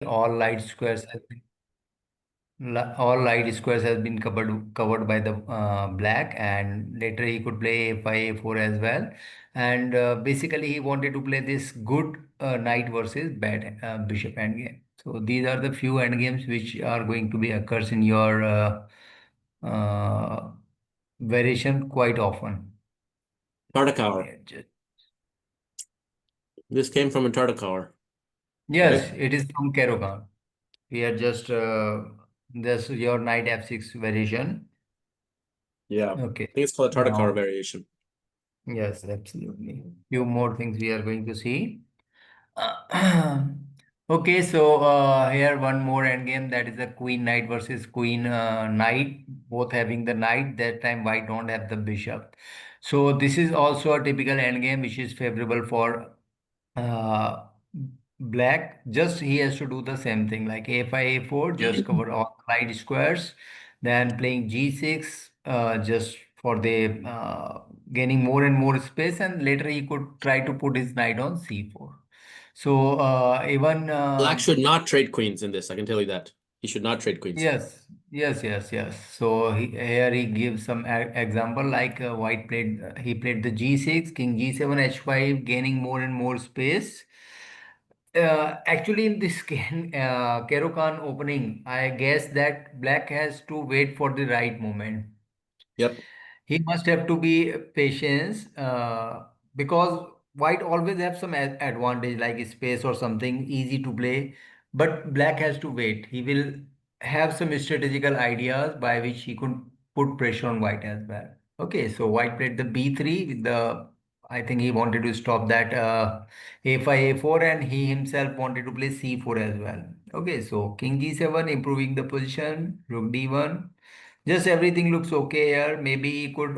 all light squares have been, all light squares has been covered by the black, and later he could play a5 a4 as well. And basically he wanted to play this good knight versus bad bishop endgame. So these are the few endgames which are going to be occurs in your variation quite often. Tartakower. Yeah, This came from a Tartakower, right? yes, it is from Caro-Kann. We are just this your knight f6 variation. Yeah. I Okay. think it's called a Tartakower Now, variation. yes, absolutely. Few more things we are going to see. Okay, so here one more endgame, that is a queen knight versus queen knight, both having the knight. That time white don't have the bishop. So this is also a typical endgame which is favorable for uh, black. Just he has to do the same thing like a5 a4, just cover all right squares, then playing g6 just for the gaining more and more space, and later he could try to put his knight on c4. So even Black should not trade queens in this. I can tell you that. He should not trade queens. yes, yes. So here he gives some example like white played he played the g6, king g7, h5, gaining more and more space. Actually, in this Caro-Kann opening, I guess that black has to wait for the right moment. Yep. He must have to be patience because white always have some advantage like space or something easy to play, but black has to wait. He will have some strategical ideas by which he could put pressure on white as well. Okay, so white played the b3 with the, I think he wanted to stop that a5 a4, and he himself wanted to play c4 as well. Okay, so king g7 improving the position, rook d1. Just everything looks okay here. Maybe he could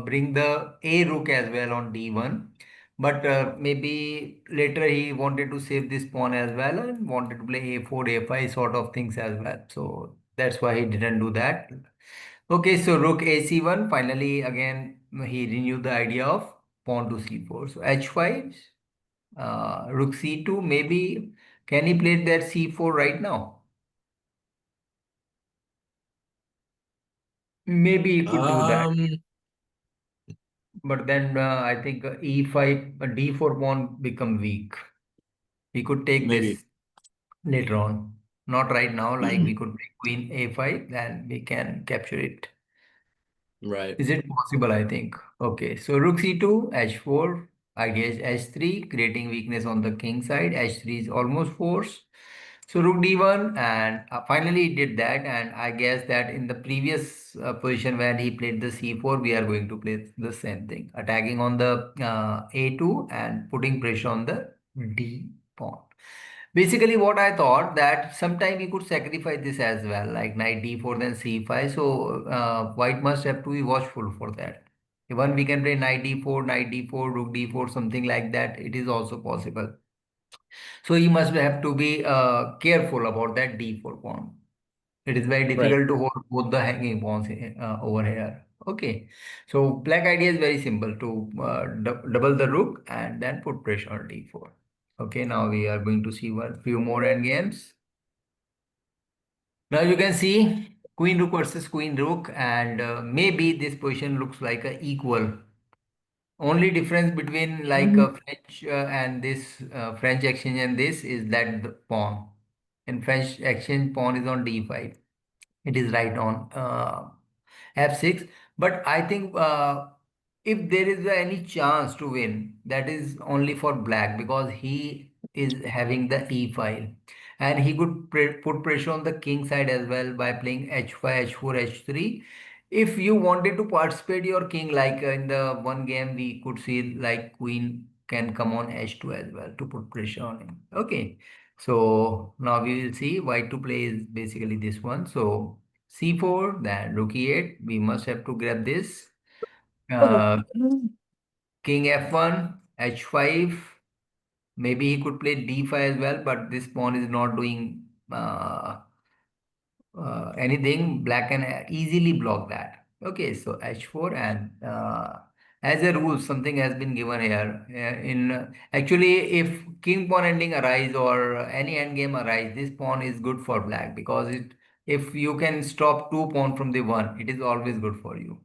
bring the A rook as well on D1. But maybe later he wanted to save this pawn as well and wanted to play A4, A5 sort of things as well. So that's why he didn't do that. Okay, so rook AC1. Finally, again, he renewed the idea of pawn to C4. So H5, rook C2. Maybe can he play that C4 right now? Maybe he could do that. Um, But then I think E5, D4 won't become weak. We could take maybe. this later on. Not right now, like we could play Queen A5, then we can capture it. Right. Is it possible? I think. Okay, so rook C2, H4, I guess H3, creating weakness on the king side. H3 is almost forced. So rook D1, and finally he did that. And I guess that in the previous position when he played the C4, we are going to play the same thing, attacking on the A2 and putting pressure on the D pawn. Basically, what I thought that sometime we could sacrifice this as well, like knight d4 then c5. So white must have to be watchful for that. Even we can play knight d4, rook d4, something like that. It is also possible. So you must have to be careful about that d4 pawn. It is very Right. difficult to hold both the hanging pawns over here. Okay, so black idea is very simple to double the rook and then put pressure on d4. Okay, now we are going to see one few more endgames. Now you can see queen rook versus queen rook, and maybe this position looks like a equal. Only difference between like a French and this French exchange and this is that the pawn. In French exchange, pawn is on d5. It is right on f6. But I think if there is any chance to win, that is only for black because he is having the e file, and he could put pressure on the king side as well by playing h5, h4, h3. If you wanted to participate your king, like in the one game, we could see like queen can come on h2 as well to put pressure on him. Okay. So now we will see white to play is basically this one. So c4, then rook e8. We must have to grab this. Uh, King f1, h5. Maybe he could play d5 as well, but this pawn is not doing anything. Black can easily block that. Okay, so h4 and as a rule, something has been given here. Actually, if king pawn ending arise or any endgame arise, this pawn is good for black because if you can stop two pawn from the one, it is always good for you.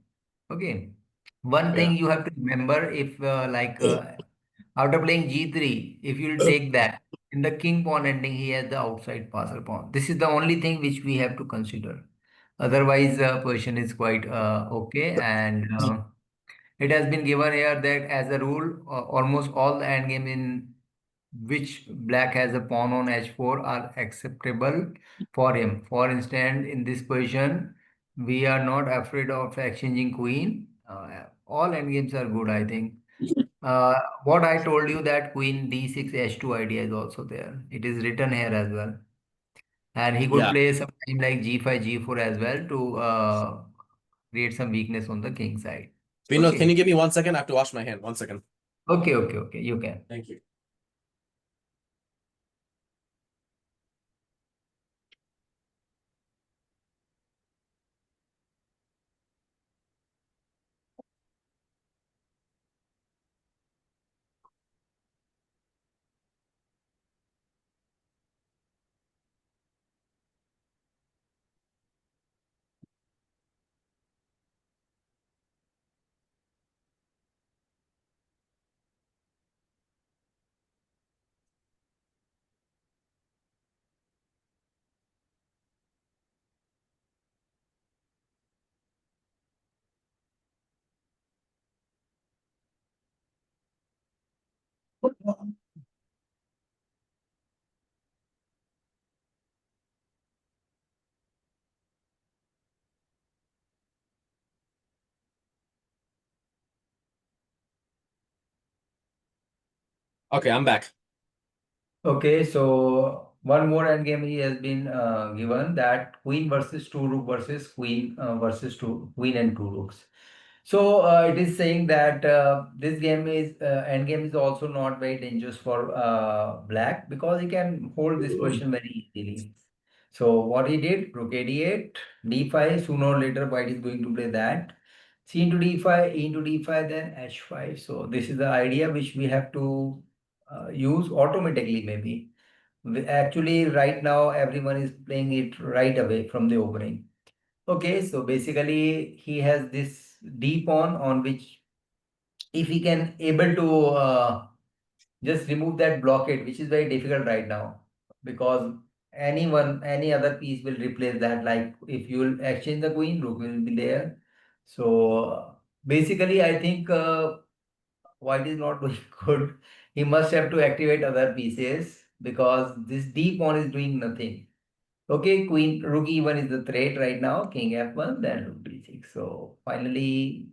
Okay. One Yeah. thing you have to remember, if after playing g3, if you'll take that in the king pawn ending, he has the outside passer pawn. This is the only thing which we have to consider. Otherwise, position is quite okay and. It has been given here that as a rule, almost all the endgame in which black has a pawn on h4 are acceptable for him. For instance, in this position, we are not afraid of exchanging queen. All endgames are good, I think. What I told you that queen d6 h2 idea is also there. It is written here as well. And he could Yeah. play something like g5, g4 as well to create some weakness on the king side. Vinod, can you Okay. give me 1 second? I have to wash my hand. 1 second. Okay, okay, okay. You can. Thank you. Okay, I'm back. Okay, so one more endgame he has been given that queen versus two rook versus queen versus two queen and two rooks. So it is saying that this game is endgame is also not very dangerous for black because he can hold this position very easily. So what he did, rook a8, d5. Sooner or later, white is going to play that. C into d5, e into d5, then h5. So this is the idea which we have to use automatically maybe. Actually, right now everyone is playing it right away from the opening. Okay, so basically he has this d pawn on which if he can able to just remove that blockade, which is very difficult right now because any other piece will replace that. Like if you will exchange the queen, rook will be there. So basically, I think white is not doing good. He must have to activate other pieces because this d pawn is doing nothing. Okay, queen, rook e1 is the threat right now. King f1, then rook d6. So finally,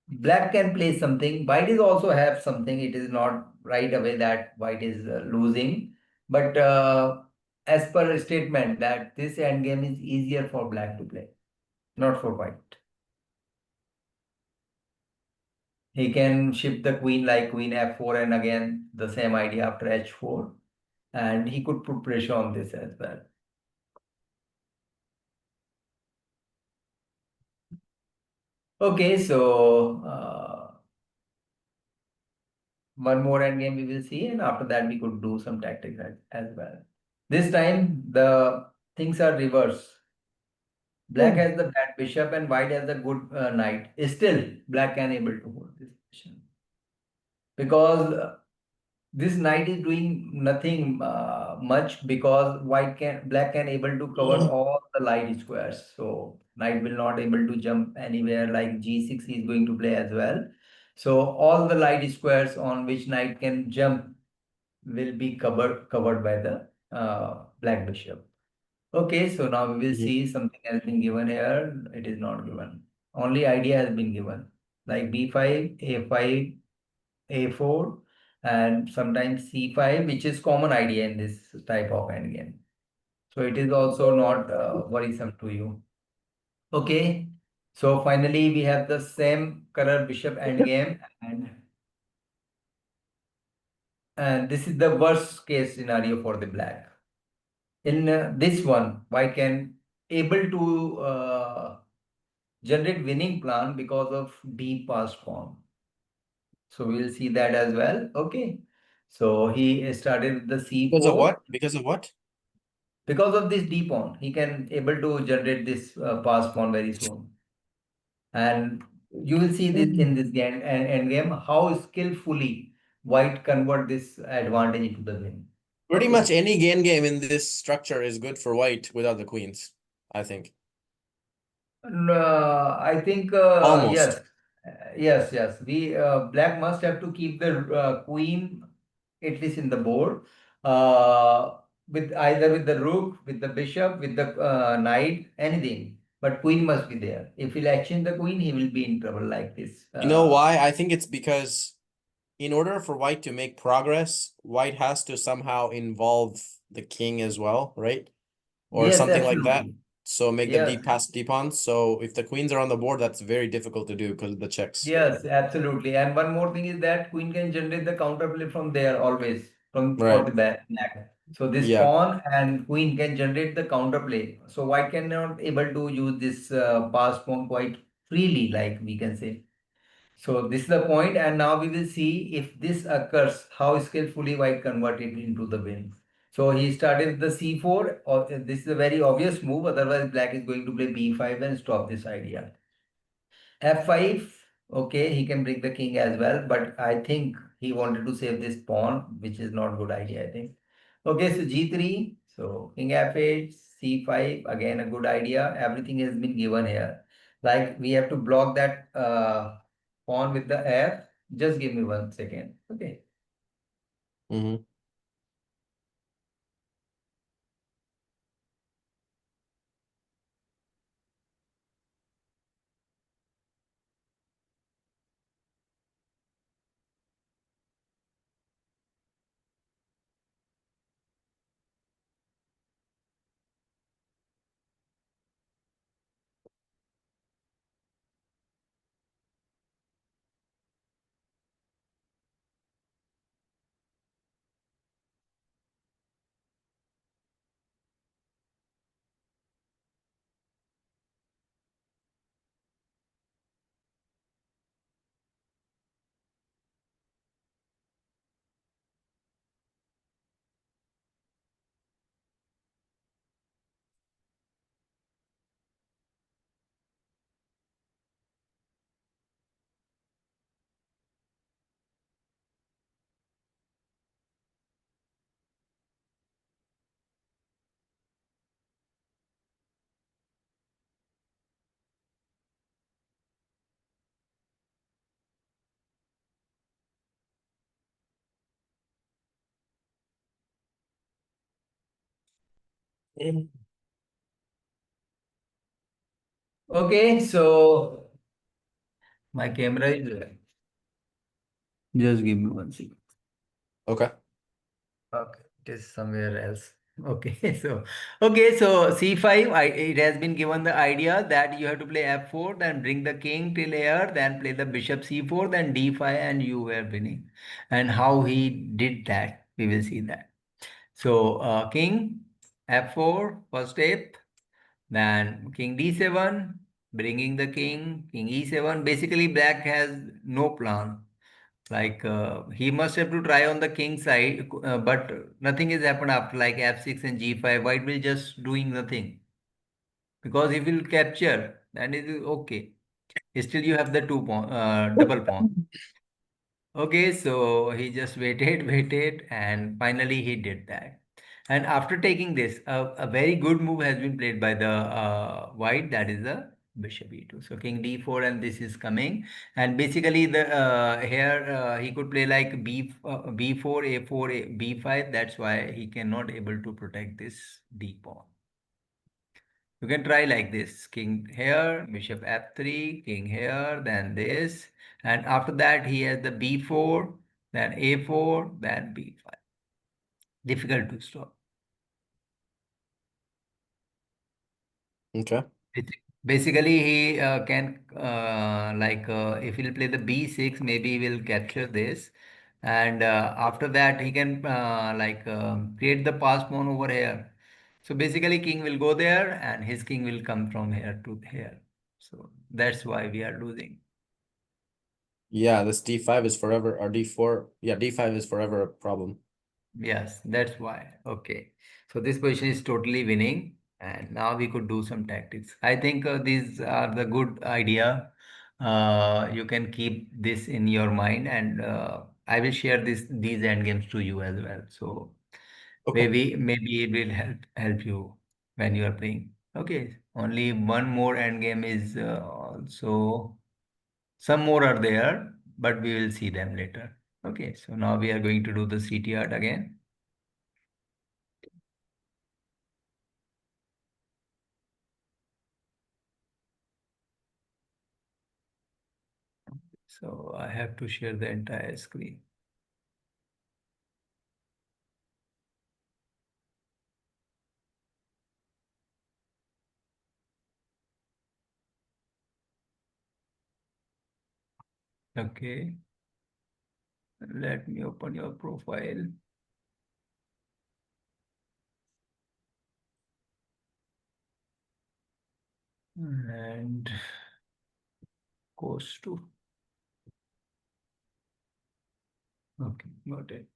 black can play something. White is also have something. It is not right away that white is losing. But as per statement that this endgame is easier for black to play, not for white. He can shift the queen like queen f4 and again the same idea after h4. And he could put pressure on this as well. Okay, so one more endgame we will see, and after that we could do some tactics as well. This time the things are reversed. Black has the bad bishop and white has the good knight. Still, black can able to hold this position because this knight is doing nothing much because black can able to cover all the light squares. So knight will not able to jump anywhere like g6 he is going to play as well. So all the light squares on which knight can jump will be covered by the black bishop. Okay, so now we will Mhm. see something has been given here. It is not given. Only idea has been given like b5, a5, a4, and sometimes c5, which is common idea in this type of endgame. So it is also not worrisome to you. Okay, so finally we have the same color bishop endgame, and this is the worst case scenario for the black. In this one, white can able to generate winning plan because of deep passed pawn. So we'll see that as well. Okay. So he started with the Because of c4. what? Because of what? Because of this d pawn, he can able to generate this pass pawn very soon. And you will see this in this game and end game how skillfully white convert this advantage into the win. Pretty much Okay. any game in this structure is good for white without the queens, I think. I think yes. Almost. Yes. We black must have to keep the queen at least in the board, with either with the rook, with the bishop, with the knight, anything. But queen must be there. If he'll exchange the queen, he will be in trouble like this. You know why? I think it's because in order for white to make progress, white has to somehow involve the king as well, right? Or Yes, something like that. absolutely. So make the d Yes. pass d pawns. So if the queens are on the board, that's very difficult to do because of the checks. Yes, absolutely. And one more thing is that queen can generate the counterplay from there always, from for Right. the back. So this Yeah. pawn and queen can generate the counterplay. So white cannot able to use this pass pawn quite freely, like we can say. So this is the point, and now we will see if this occurs, how skillfully white convert it into the win. So he started with the c4. Or this is a very obvious move. Otherwise, black is going to play b5 and stop this idea. F5, okay, he can bring the king as well, but I think he wanted to save this pawn, which is not good idea, I think. Okay, so G3, so king F8, C5, again a good idea. Everything has been given here. Like we have to block that pawn with the F. Just give me 1 second. Okay. Mm-hmm. Okay, so my camera is just give me 1 second. Okay. Okay, it is somewhere else. Okay, so C5, it has been given the idea that you have to play F4, then bring the king till here, then play the bishop C4, then D5, and you were winning. And how he did that, we will see that. So king F4, first step, then king D7, bringing the king E7. Basically, black has no plan. Like he must have to try on the king side, but nothing has happened after like f6 and g5. White will just doing nothing because he will capture, then it is okay. Still, you have the double pawn. Okay, so he just waited, waited, and finally he did that. And after taking this, a very good move has been played by the white, that is the bishop e2. So king d4, and this is coming. And basically, the here he could play like b4, a4, b5. That's why he cannot able to protect this d pawn. You can try like this. King here, bishop f3, king here, then this. And after that, he has the b4, then a4, then b5. Difficult to stop. Okay. Basically, he can, like, if he'll play the b6, maybe he will capture this. And after that, he can, like, create the pass pawn over here. So basically, king will go there and his king will come from here to here. So that's why we are losing. Yeah, this d5 is forever, or d4. Yeah, d5 is forever a problem. Yes, that's why. Okay. So this position is totally winning. And now we could do some tactics. I think these are the good idea. You can keep this in your mind, and I will share these end games to you as well. So Okay. maybe it will help you when you are playing. Okay. Only one more end game is also some more are there, but we will see them later. Okay. So now we are going to do the CT art again. So I have to share the entire screen. Okay, let me open your profile and course to. Okay, got it.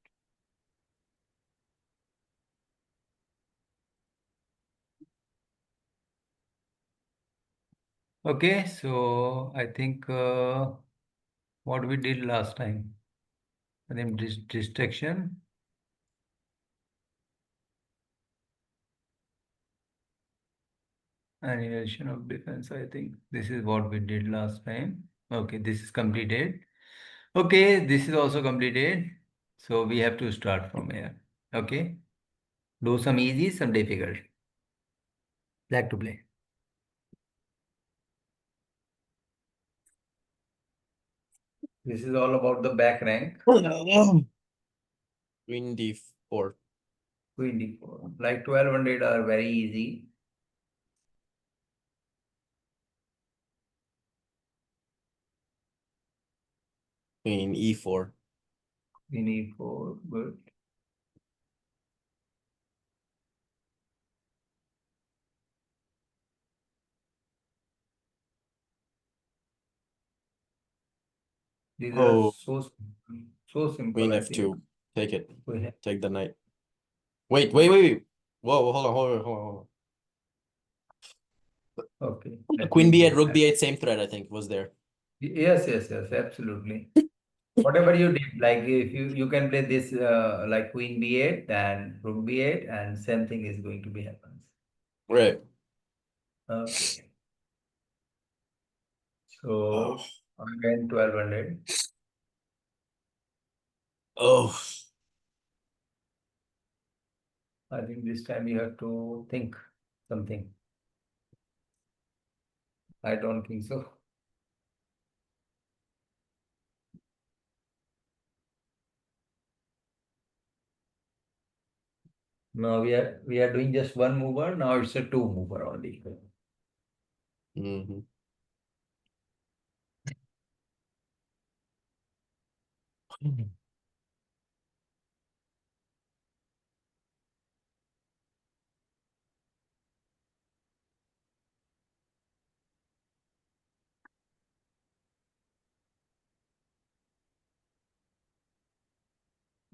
Okay, so I think what we did last time, I think distraction, annihilation of defense. I think this is what we did last time. Okay, this is completed. Okay, this is also completed. So we have to start from here. Okay, do some easy, some difficult. Like to play. This is all about the back rank. Queen d4. Queen d4. Like 1200 are very easy. Queen e4. Queen e4, good. These are Oh, so simple, queen I think. f2. Take it. We have, Take the knight. Wait. Whoa, hold on. okay, let Queen me b8, just rook have. b8, same thread, I think, was there. Yes, absolutely. Whatever you did, like if you can play this like queen b8 and rook b8, and same thing is going to be happens. Right. Okay, Oh. so again 1200. Oh. I think this time you have to think something. I don't think so. No, we are doing just one mover. Now it's a two mover only. Mhm.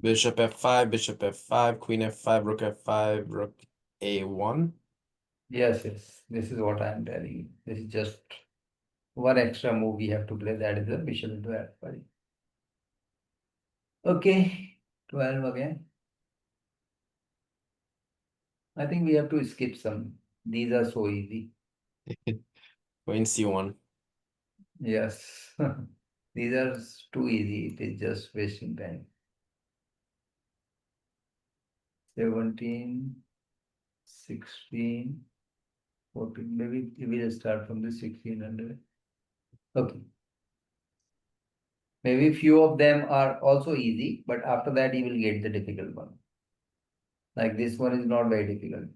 Bishop f5, bishop f5, queen f5, rook f5, rook a1. Yes. This is what I'm telling you. This is just one extra move we have to play. That is the bishop into f5. Okay, 12 again. I think we have to skip some. These are so easy. Queen c1. Yes. These are too easy. It is just wasting time. 17, 16, 14. Maybe we will start from the 1600. Okay. Maybe few of them are also easy, but after that you will get the difficult one. Like this one is not very difficult.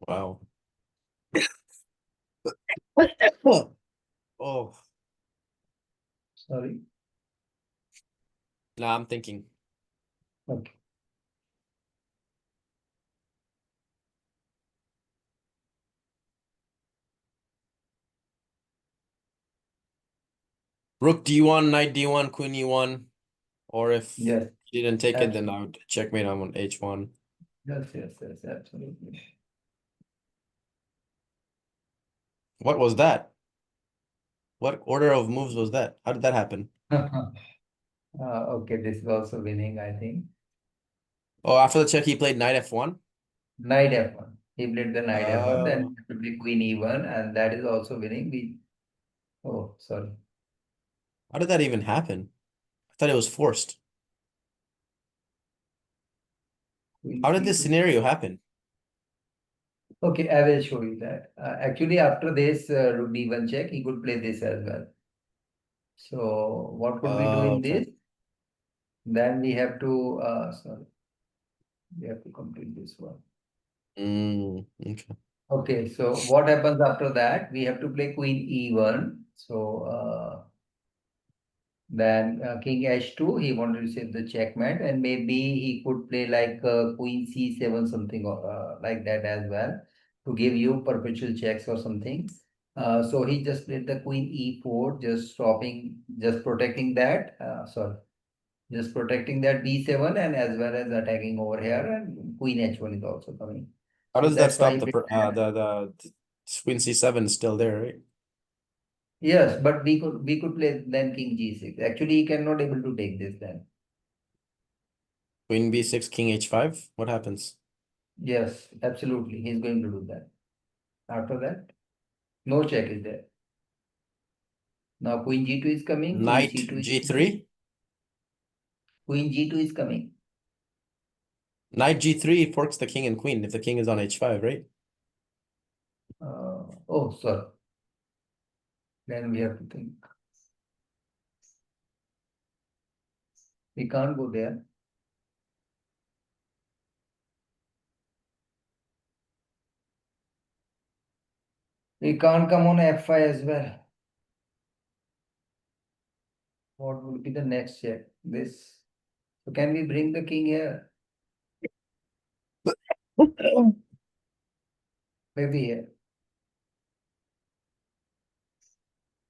Wow. Oh, Sorry. now I'm thinking. Okay. Rook D1, knight D1, queen E1. Or if Yes, he didn't take it, then I absolutely. would checkmate on H1. Yes, yes, yes, absolutely. What was that? What order of moves was that? How did that happen? Okay, this is also winning, I think. Oh, after the check, he played knight F1. Knight F1. He played the knight F1, Uh, then we play queen E1, and that is also winning. Oh, sorry, how did that even happen? I thought it was forced. queen How did this C2. scenario happen? Okay, I will show you that. Actually, after this rook D1 check, he could play this as well. So, what could we do in Okay. this? Then we have to, sorry, we have to complete this one. Okay. Okay, so what happens after that? We have to play queen E1. So, then king h2, he wanted to save the checkmate, and maybe he could play like queen c7, something like that as well, to give you perpetual checks or something. So he just played the queen e4, just stopping, just protecting that. Sorry, just protecting that b7, and as well as attacking over here, and queen h1 is also coming. How So does that that's why stop he the played per- that. the queen C7 is still there, right? Yes, but we could play then king g6. Actually, he cannot able to take this then. Queen B6, king H5. What happens? Yes, absolutely. He's going to do that. After that, no check is there. Now queen g2 is coming, queen Knight c2 is coming, G3. queen g2 is coming. Knight G3 forks the king and queen if the king is on H5, right? Oh, sorry. Then we have to think. We can't go there. We can't come on f5 as well. What would be the next check? This. So can we bring the king here? Maybe here.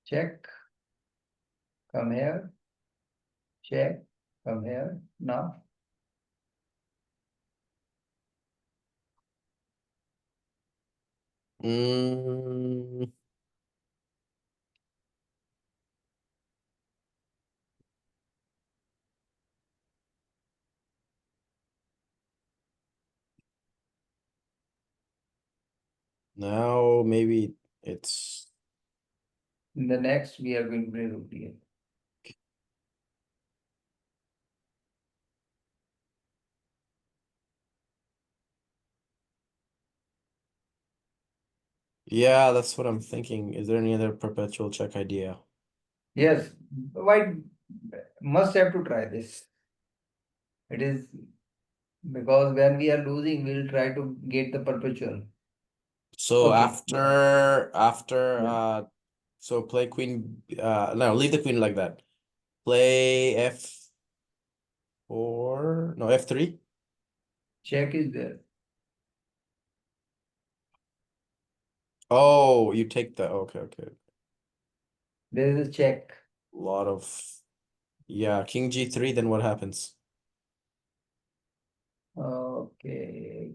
Check. Come here. Check. Come here. Now. Mm, now maybe it's In the next, we are going to play rook d8. yeah, that's what I'm thinking. Is there any other perpetual check idea? Yes, white must have to try this. It is because when we are losing, we'll try to get the perpetual. So Okay. after Yeah. so play queen no, leave the queen like that. Play F4, no, F3. Check is there. Oh, you take the okay. There is a check. A lot of yeah, king G3, then what happens? Okay.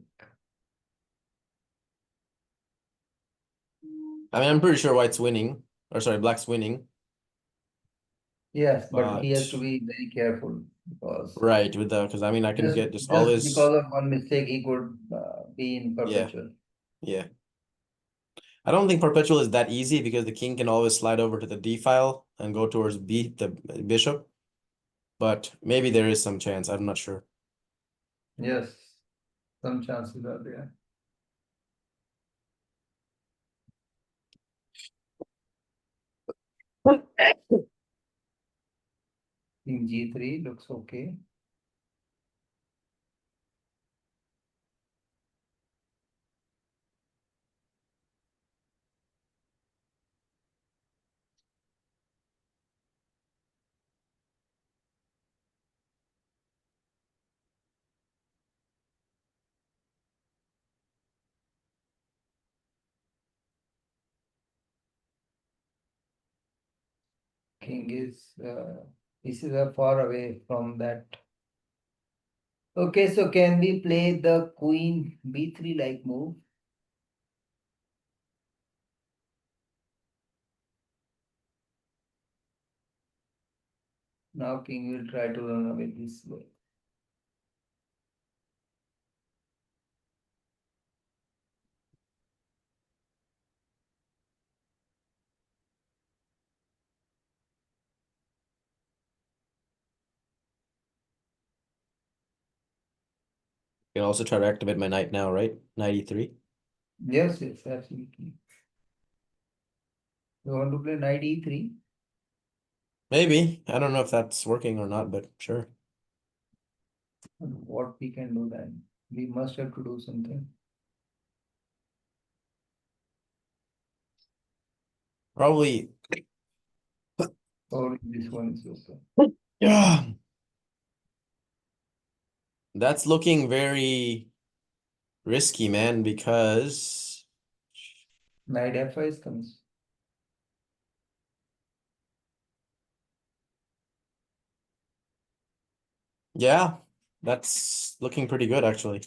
I mean, I'm pretty sure white's winning, or sorry, black's winning, Yes, but he but has to be very careful because right with the because I mean I can just get just just always because of one mistake, he could be in yeah, perpetual. yeah. I don't think perpetual is that easy because the king can always slide over to the D file and go towards B, the bishop. But maybe there is some chance. I'm not sure. Yes, some chances are there. King G3 looks okay. king is pieces are far away from that. Okay, so can we play the queen b3 like move? Now king will try to run away this way. You can also try to activate my knight now, right? Knight e3. Yes, yes, absolutely. You want to play knight e3? Maybe. I don't know if that's working or not, but sure. What we can do then? We must have to do something. Probably. Or this one is open. Yeah. That's looking very risky, man, because Knight f5 comes. yeah, that's looking pretty good actually.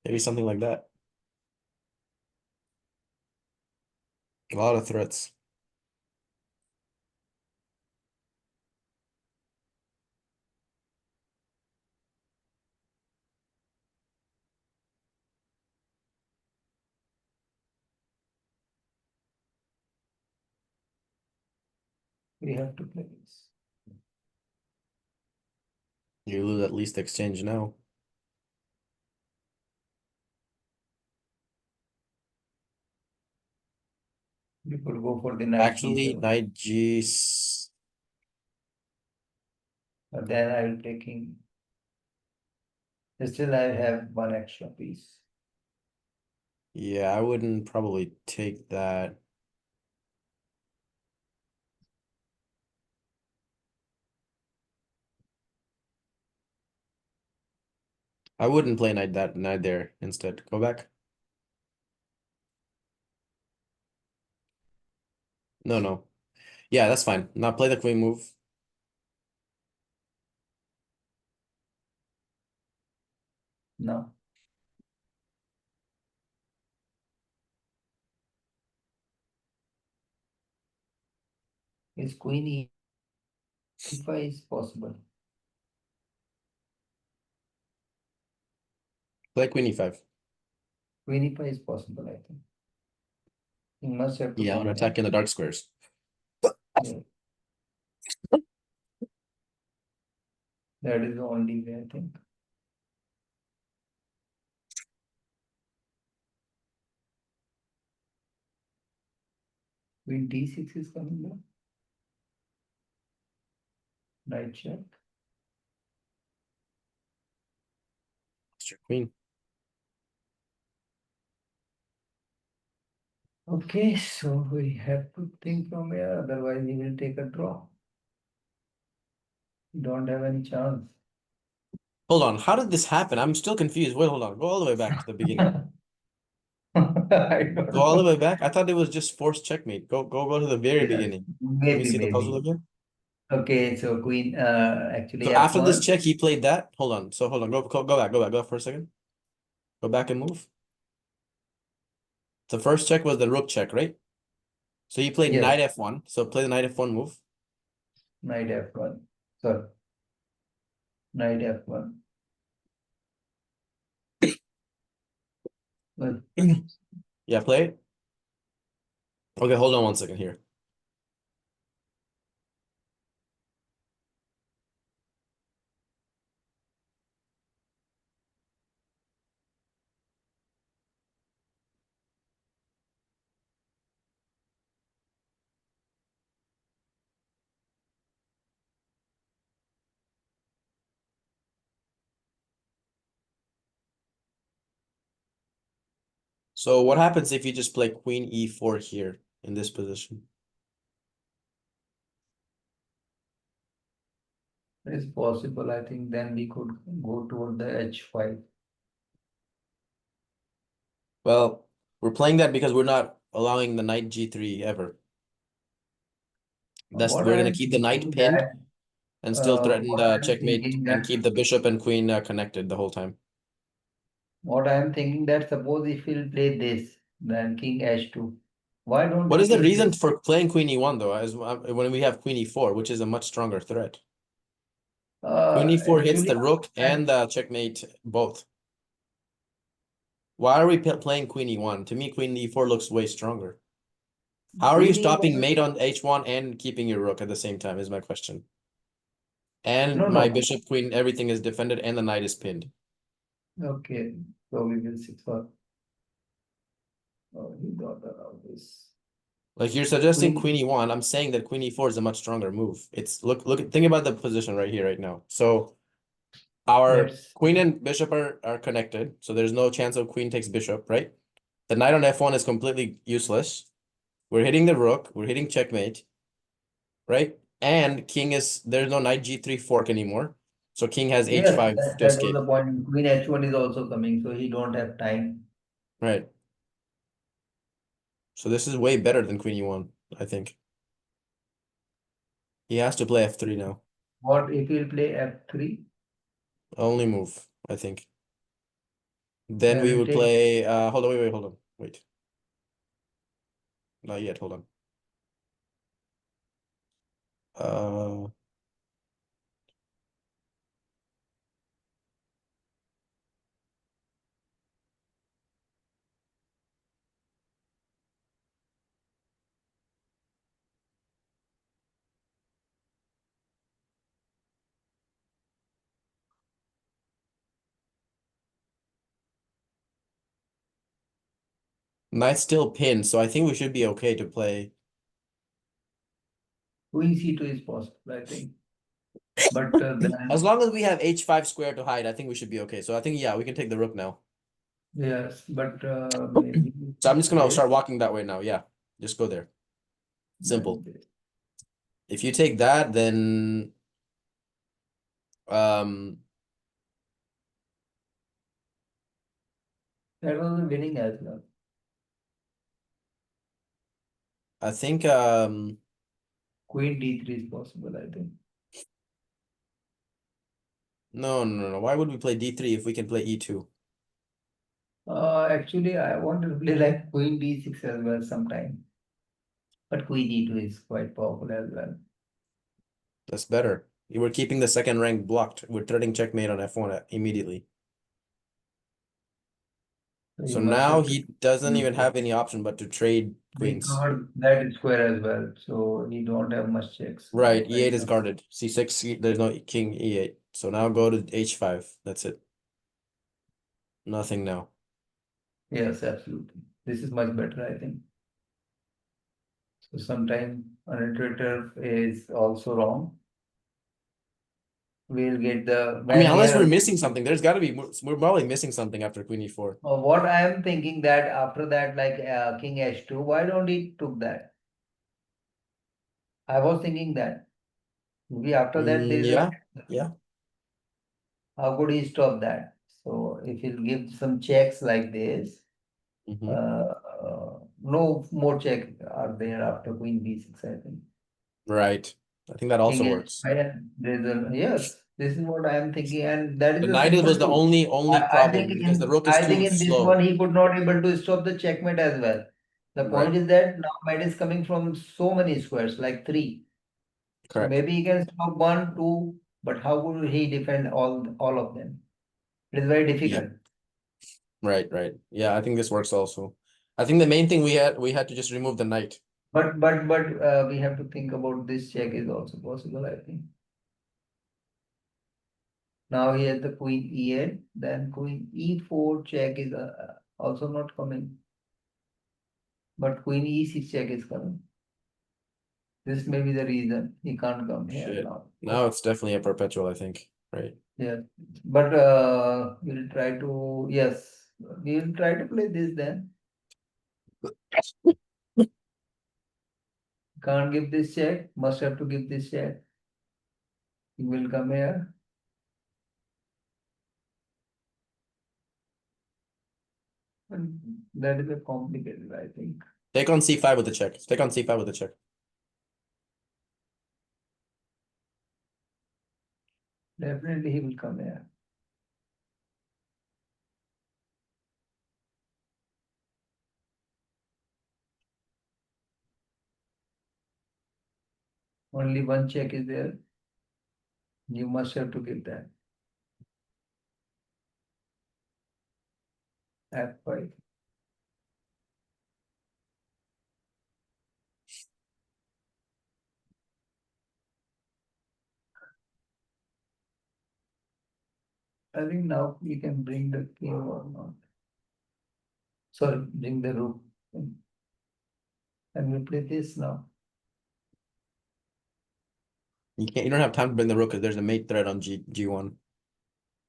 Maybe something like that. A lot of threats. We have to play this. You lose at least exchange now. We could go for the knight Actually, g7. knight g. But then I will take king. Still, I have one extra piece. Yeah, I wouldn't probably take that. I wouldn't play knight there instead. Go back. No, no. Yeah, that's fine. Now play the queen move. No. Is queen e5 is possible. Play queen e5. Queen e5 is possible, I think. He must have to Yeah, I want to come here. attack in the dark squares. Yeah. That is the only way, I think. Queen d6 is coming there. Knight check. It's your queen. Okay, so we have to think from here, otherwise he will take a draw. We don't have any chance. Hold on. How did this happen? I'm still confused. Wait, hold on. Go all the way back to the beginning. I Go don't all the know. way back. I thought it was just forced checkmate. Go to the very Yes, beginning. Let me maybe, see the puzzle maybe. again. Okay, so queen actually So after this f1. check, he played that. Hold on. So hold on. Go back for a second. Go back and move. The first check was the rook check, right? So he played Yes, knight f1. So play the knight f1 move. knight f1. Sorry, knight f1. Well, Yeah, play it. Okay, hold on 1 second here. So what happens if you just play queen e4 here in this position? it's possible. I think then we could go toward the h5. Well, we're playing that because we're not allowing the knight g3 ever. Thus, What we're I gonna am keep the knight thinking pinned that and still threaten what the I am checkmate thinking and that keep the bishop and queen connected the whole time. what I am thinking that suppose if he'll play this, then King H2. Why don't What he is the take reason this? for playing queen e1 though, as when we have queen e4, which is a much stronger threat? Queen e4 hits Actually, the rook and the checkmate both. Why are we playing queen e1? To me, queen e4 looks way stronger. How are you Queen stopping E1. mate on h1 and keeping your rook at the same time is my question. And No, my no. bishop, queen, everything is defended and the knight is pinned. Okay. So we will see for. Oh, he got around this. Like you're suggesting Queen. queen e1. I'm saying that queen e4 is a much stronger move. It's think about the position right here, right now. So our Let's. queen and bishop are connected, so there's no chance of queen takes bishop, right? The knight on f1 is completely useless. We're hitting the rook, we're hitting checkmate, right? And king is there's no knight g3 fork anymore. So king has Yes, h5 to that was escape. the point. Queen H1 is also coming, so he don't have time. Right. So this is way better than queen e1, I think. He has to play f3 now. What if he'll play F3? Only move, I think. Then Then we he'll would take. play hold on, hold on. Wait. Not yet, hold on. Uh Knight's still pinned, so I think we should be okay to play. Queen C2 is possible, I think. But As then, long as we have h5 square to hide, I think we should be okay. So I think, yeah, we can take the rook now. yes, but maybe So I'm just gonna this, start walking that way now. Yeah, just go there. then Simple. this. If you take that, then um That was the winning as well. I think Queen D3 is possible, I think. no. Why would we play d3 if we can play e2? Actually, I wanted to play like Queen D6 as well sometime. But Queen E2 is quite powerful as well. That's better. You were keeping the second rank blocked. We're threatening checkmate on f1 immediately. So you So must now have to he doesn't even have any option but to trade we queens. covered that square as well. So he don't have much checks Right, right e8 is now. guarded. c6, there's no king e8. So now go to h5. That's it. Nothing now. Yes, absolutely. This is much better, I think. So sometimes unintuitive is also wrong. We'll get the I mean, when we unless we're have missing something, there's got to be we're probably missing something after queen e4. what I am thinking that after that, like King H2, why don't he took that? I was thinking that maybe after that there is a Yeah, yeah. how could he stop that? So if he'll give some checks like this, Hmm. no more check are there after Queen B6, I think. Right. I think that King also works. H5, there's a yes, this is what I am thinking, and that The is a knight simple was the too. only I think problem because the rook is I think too in this one slow. he could not able to stop the checkmate as well. The Right. point is that now mate is coming from so many squares, like three. So Correct. maybe he can stop one, two, but how would he defend all of them? It is very Yeah. difficult. Right. Yeah, I think this works also. I think the main thing we had to just remove the knight. But we have to think about this check is also possible, I think. Now he has the queen e8, then queen e4 check is also not coming, but queen e6 check is coming. This may be the reason he can't come here Shit. now. Now it's definitely a perpetual, I think. Right. Yeah, but we'll try to yes, we will try to play this then. Can't give this check, must have to give this check. He will come here. And that is a complicated, I think. Take on c5 with the check. Take on c5 with the check. Definitely he will come here. Only one check is there. You must have to give that. F5. I think now we can bring the king or not. Sorry, bring the rook. And we play this now. You don't have time to bring the rook because there's a mate threat on G1.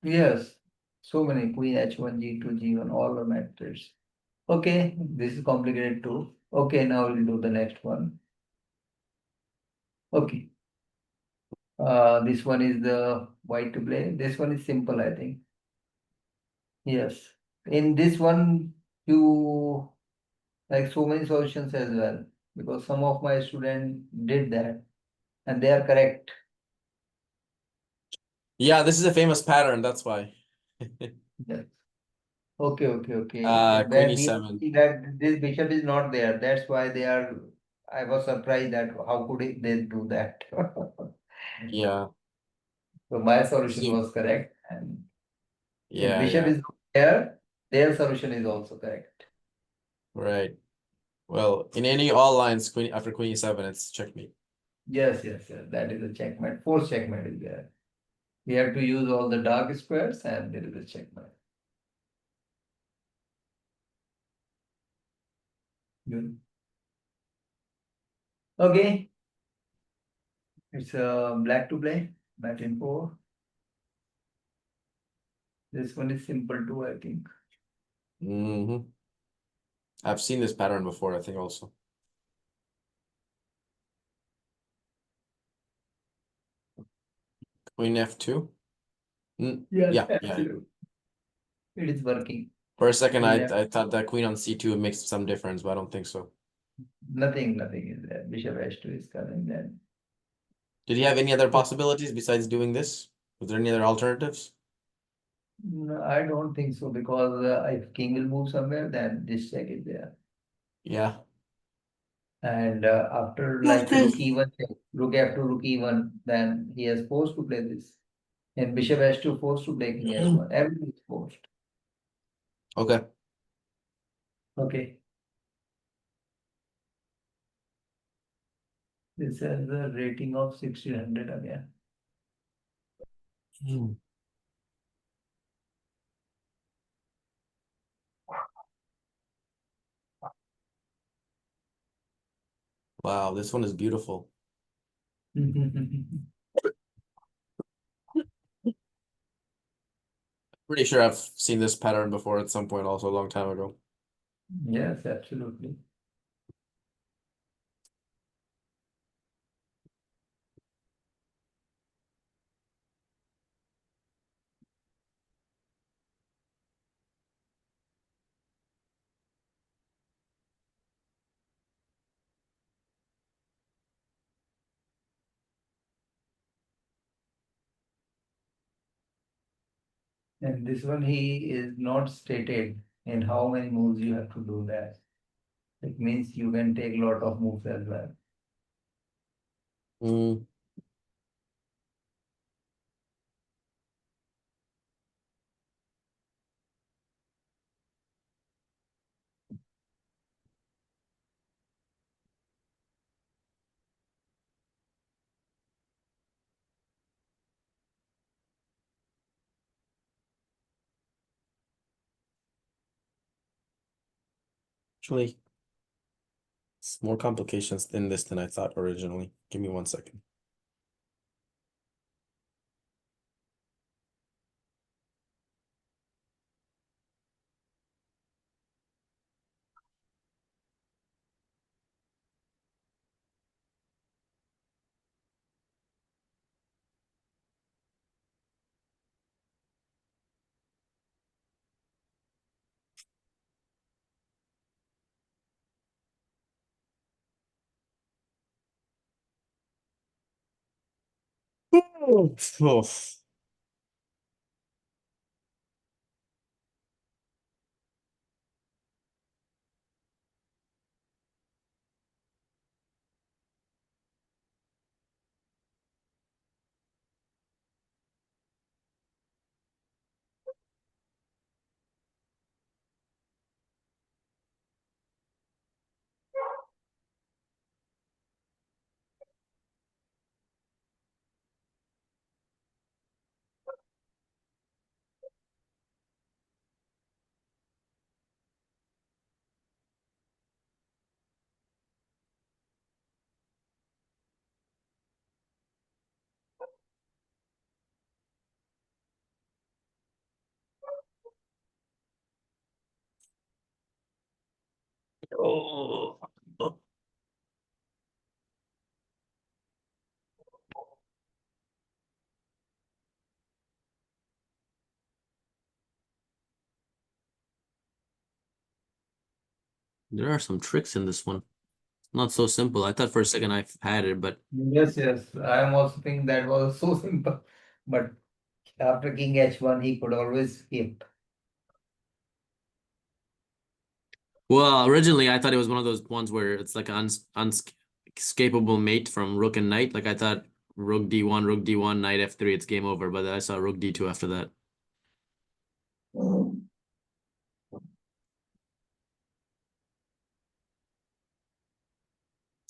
Yes, so many queen H1, G2, G1, all are methods. Okay, this is complicated too. Okay, now we'll do the next one. Okay, this one is the white to play. This one is simple, I think. Yes, in this one, you like so many solutions as well because some of my students did that and they are correct. Yeah, this is a famous pattern, that's why. Yes. Okay. Queen That E7. means that this bishop is not there. That's why they are. I was surprised that how could they do that. Yeah. So my solution See, was correct, and if yeah, bishop yeah. is not there, their solution is also correct. Right. Well, in any all lines, queen after queen E7, it's checkmate. Yes. That is a checkmate. Force checkmate is there. We have to use all the dark squares, and there is a checkmate. Good. Okay, it's black to play. Knight in four. This one is simple too, I think. Mm-hmm. I've seen this pattern before, I think also. Queen F2. Yes, Yeah. absolutely. It is working. For a second, Queen I thought that queen on C2 makes some difference, but I don't think so. nothing is there. Bishop h2 is coming then. Did he have any other Oh, possibilities besides doing this? Was there any other alternatives? no, I don't think so because if king will move somewhere, then this check is there. Yeah. And after like Okay. rook e1, rook f2, rook e1, then he is forced to play this. And bishop h2 forced to play king f1. Everything is forced. Okay. Okay. This has a rating of 1600 again. Hmm. Wow, this one is beautiful. Pretty sure I've seen this pattern before at some point also a long time ago. Yes, absolutely. And this one, he is not stated in how many moves you have to do that. It means you can take a lot of moves as well. Mm. Actually, it's more complications in this than I thought originally. Give me 1 second. Oh. Oh, there are some tricks in this one. Not so simple. I thought for a second I had it, but Yes, yes. I am also thinking that was so simple. But after King H1, he could always skip. well, originally I thought it was one of those ones where it's like an unescapable mate from rook and knight. Like I thought rook D1, knight F3, it's game over, but then I saw rook D2 after that.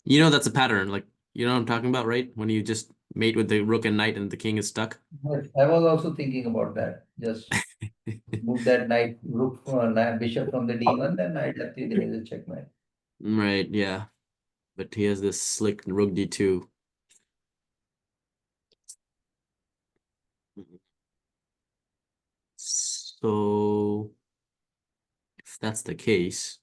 You know that's a pattern. Like you know what I'm talking about, right? When you just mate with the rook and knight and the king is stuck. But I was also thinking about that. Just move that knight, rook, bishop from the D1, then knight F3, there is a checkmate. Right, yeah. But he has this slick rook D2. So if that's the case,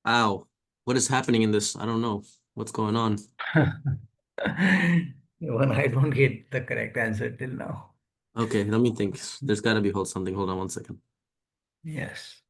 ow, what is happening in this? I don't know what's going on. Even I don't get the correct answer till now. Okay, let me think. There's got to be hold something. Hold on one second. Yes.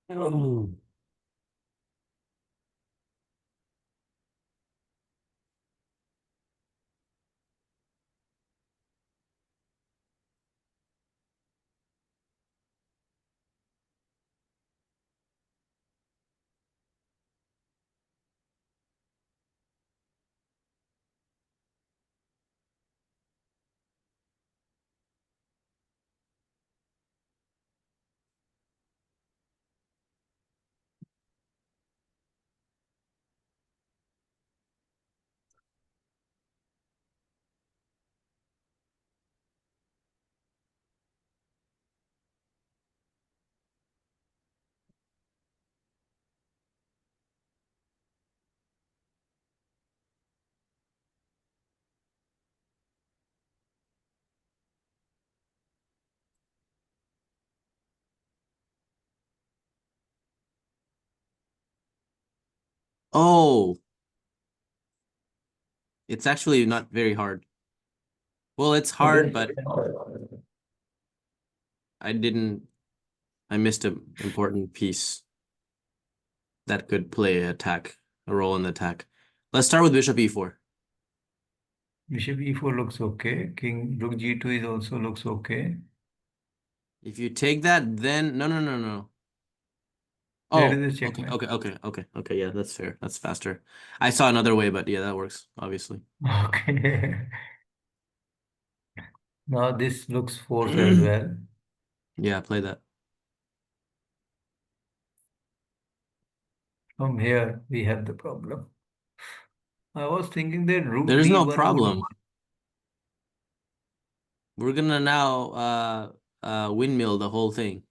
Oh. Oh, it's actually not very hard. Well, it's hard, Okay. but I didn't, I missed an important piece that could play a role in the attack. Let's start with bishop e4. Bishop e4 looks okay. King rook g2 is also looks okay. If you take that, then no, no, no, no. There Oh, is a okay, checkmate. okay, okay, okay, okay. Yeah, that's fair. That's faster. I saw another way, but yeah, that works, obviously. Okay. Now this looks force as well. Yeah, play that. From here we have the problem. I was thinking that rook There's no d1 would problem. We're gonna now windmill the whole thing.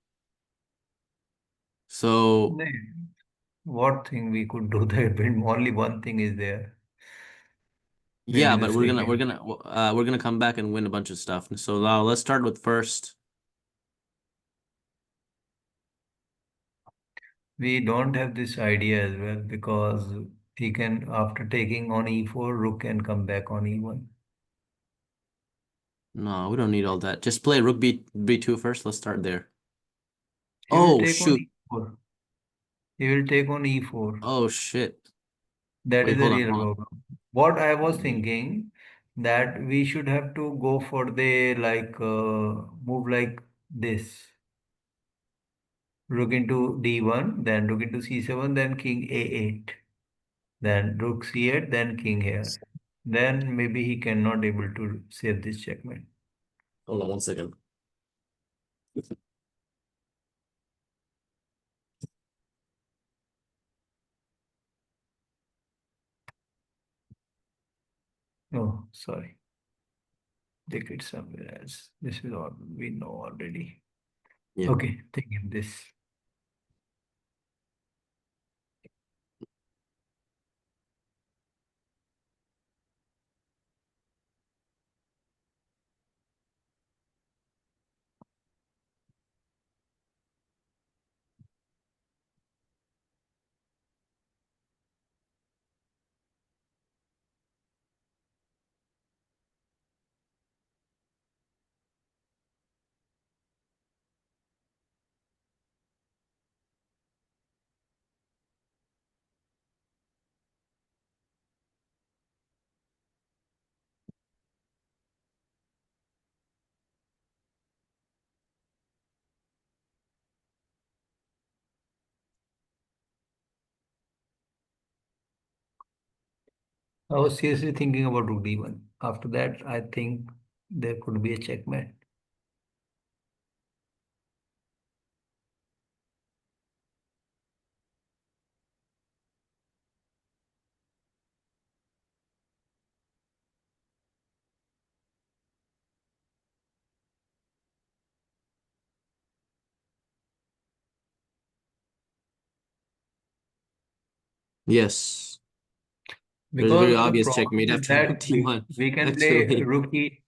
So no, what thing we could do there? But only one thing is there. There yeah, is a but we're gonna we're second. gonna we're gonna come back and win a bunch of stuff. So now let's start with first. We don't have this idea as well because he can, after taking on e4, rook can come back on e1. No, we don't need all that. Just play rook b2 first. Let's start there. He will Oh take on shoot. e4. He will take on e4. Oh shit. That Wait, is the hold on, real hold problem. What I was on. thinking that we should have to go for the move like this. Rook into d1, then rook into c7, then king a8, then rook c8, then king here. Then maybe he cannot able to save this checkmate. Hold on 1 second. Oh, sorry. Take it somewhere else. This is all we know already. Yeah. Okay, take him this. I was seriously thinking about rook d1. After that, I think there could be a checkmate. Yes. There's a very Because the obvious problem checkmate is after rook that d1. we can play Actually.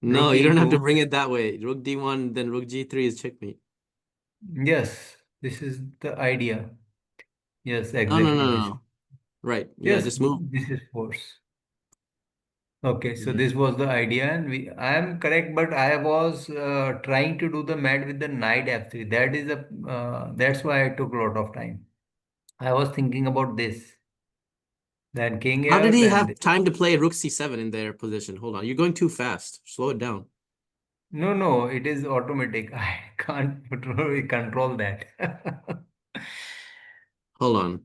No, rook you don't have to e2. bring it that way. Rook d1, then rook g3 is checkmate. Yes, this is the idea. Yes, No, no, exactly no, no, this. no. Right. Yeah, Yes, just move. this is force. Okay, so Mhm. this was the idea, and I am correct, but I was trying to do the mat with the knight f3. That's why I took a lot of time. I was thinking about this, then king How did f, he and have time to play rook c7 in their position? Hold on, you're going too fast. Slow it down. no, no, it is automatic. I can't control that. Hold on.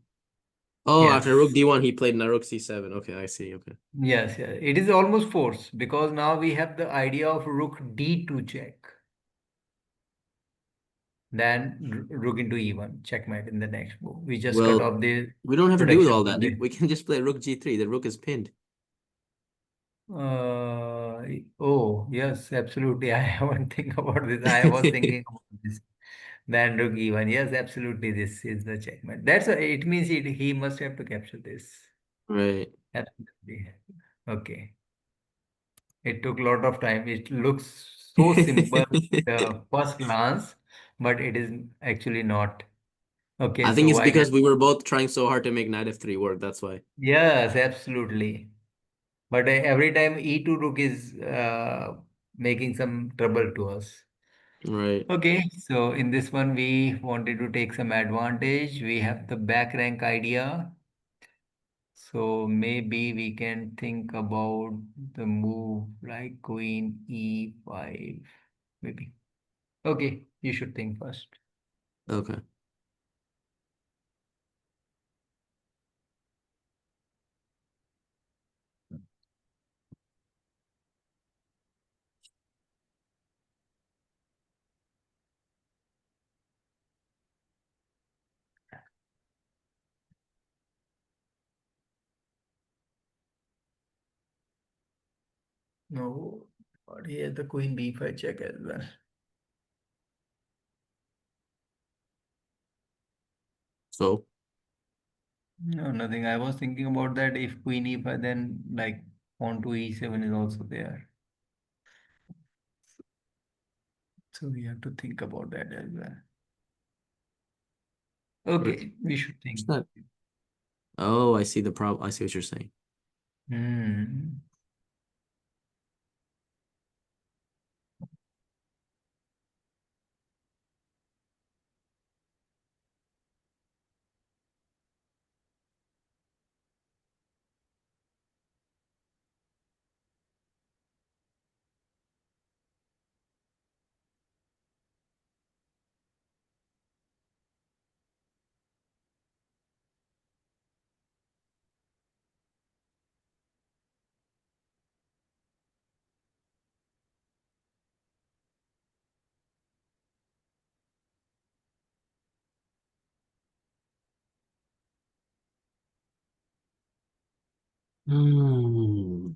Oh, after rook Yes, d1, he played na rook c7. Okay, I see. Okay. yes, yes. It is almost forced because now we have the idea of rook d2 check, then rook into e1, checkmate in the next move. We just cut Well, off the we don't have to do protection all from that. the. We can just play rook g3. The rook is pinned. Uh, oh, yes, absolutely. I haven't think about this. I was thinking about this. Then rook e1. Yes, absolutely. This is the checkmate. It means he must have to capture this. Right. Absolutely. Okay. It took a lot of time. It looks so simple first glance, but it is actually not. Okay, I think so it's white has. because we were both trying so hard to make knight f3 work. That's why. Yes, absolutely. But every time e2 rook is making some trouble to us. Right. Okay, so in this one, we wanted to take some advantage. We have the back rank idea. So maybe we can think about the move like queen e5, maybe. Okay, you should think first. Okay. No, but he has the queen b5 check as well. So, No, nothing. I was thinking about that if queen e5, then like pawn to e7 is also there. So we have to think about that as well. it's Okay, we should think. not. Oh, I see the problem. I see what you're saying. Hmm. Hmm.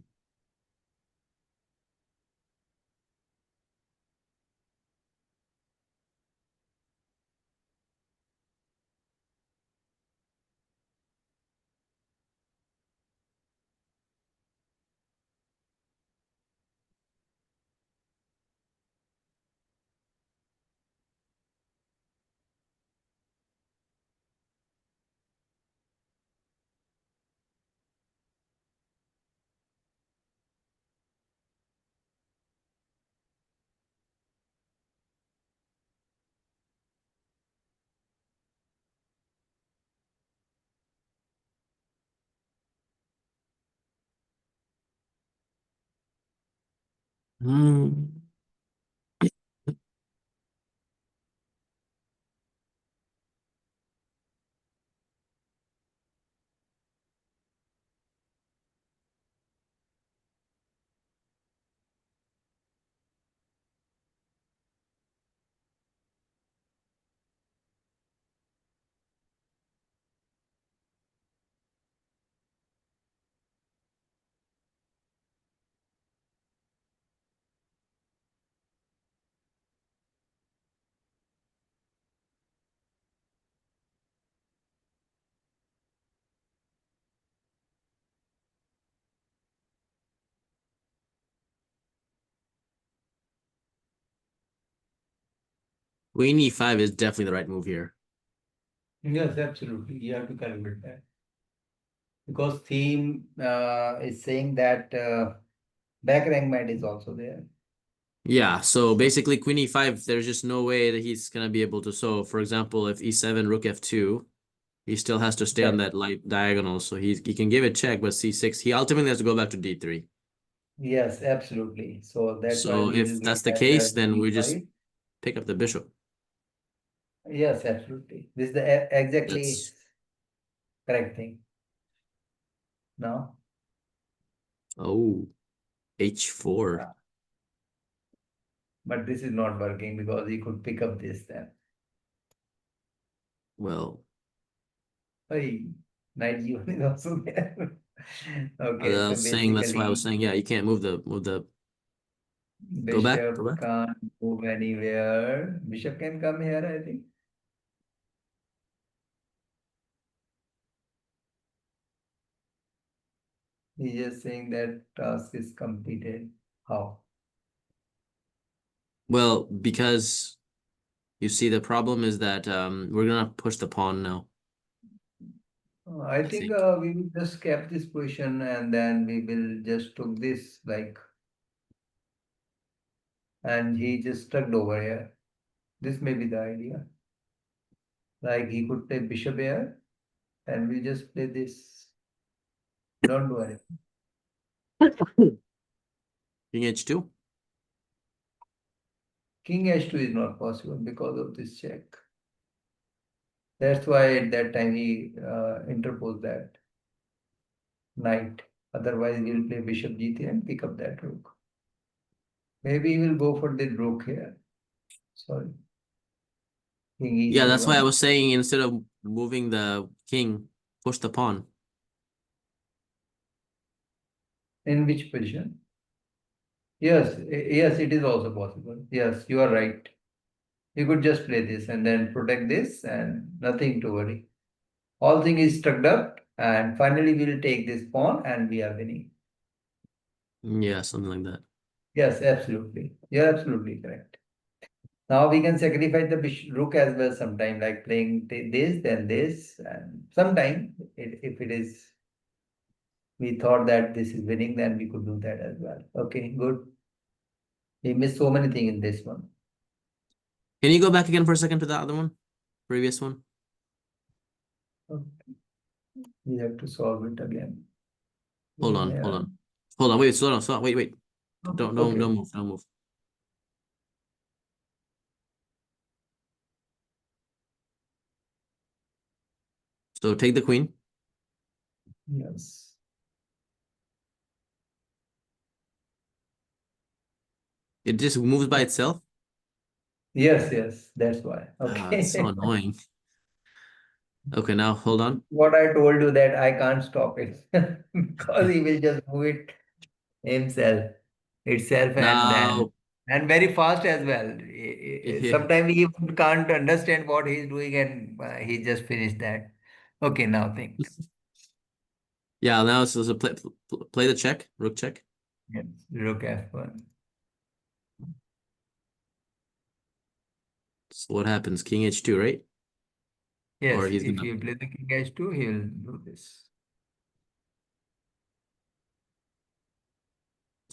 Hmm. Queen e5 is definitely the right move here. Yes, absolutely. You have to calibrate that because theme is saying that. Back rank mat is also there. Yeah, so basically queen e5, there's just no way that he's gonna be able to. So for example, if e7, rook f2, he still has to stay on Right. that light diagonal. So he can give it check, but c6, he ultimately has to go back to d3. Yes, absolutely. So that's why So we will if get that's the that case, as then we just d5. pick up the bishop. Yes, absolutely. This is the exactly That's correct thing. No? oh, h4. Ah, but this is not working because he could pick up this then. Well, Hey, knight g1 is also there. Okay, I so was saying that's why I was basically saying, yeah, you can't move the go bishop back. can't move anywhere. Bishop can come here, I think. He's just saying that task is completed. How? Well, because you see, the problem is that we're gonna push the pawn now, I I think think. we will just keep this position and then we will just took this like, and he just stuck over here. This may be the idea. Like he could play bishop here and we just play this. Don't do anything. King h2. King h2 is not possible because of this check. That's why at that time he interposed that knight. Otherwise, he will play bishop g3 and pick up that rook. Maybe he will go for the rook here. Sorry, king Yeah, that's why I e3-1. was saying instead of moving the king, push the pawn. In which position? Yes, yes, it is also possible. Yes, you are right. You could just play this and then protect this and nothing to worry. All thing is struck up and finally we will take this pawn and we are winning. Yeah, something like that. Yes, absolutely. You're absolutely correct. Now we can sacrifice the rook as well sometime, like playing this, then this, and sometime if it is, we thought that this is winning, then we could do that as well. Okay, good. We missed so many things in this one. Can you go back again for a second to the other one? Previous one? Okay, we have to solve it again. Hold Go on, hold here. on. Hold on, wait, slow down, slow down. Wait. Okay, Don't okay. move, don't move. So take the queen. Yes. It just moves by itself. Yes, yes, that's why. Ah, it's so Okay. annoying. Okay, now hold on. What I told you that I can't stop it because he will just move it himself itself and then Now, and very fast as well. yeah, Sometimes we even can't understand what he's doing and he just finished that. Okay, now think. yeah. Now so play the check, rook check. Yes, rook f1. So what happens? King h2, right? Or Yes, he's if gonna. you play the king h2, he will do this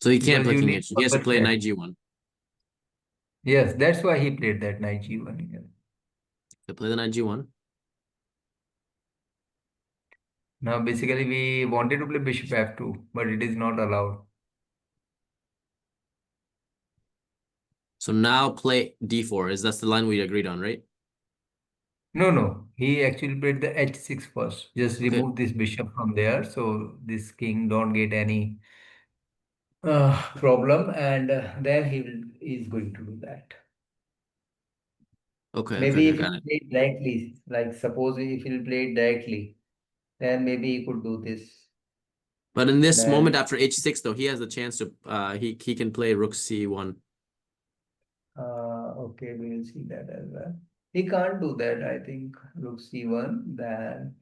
So he can't because play you king need h2. He has to further play check. knight g1. Yes, that's why he played that knight g1 here. To play the knight g1. Now, basically, we wanted to play bishop f2, but it is not allowed. So now play d4. Is that's the line we agreed on, right? No, no. He actually played the h6 first. Just Okay. remove this bishop from there, so this king don't get any problem, and then is going to do that. Okay, Maybe if he got it. played directly, like suppose if he played directly, then maybe he could do this. But in this moment Then after h6, though, he has the chance to he can play rook c1. okay, we will see that as well. He can't do that. I think rook c1. Then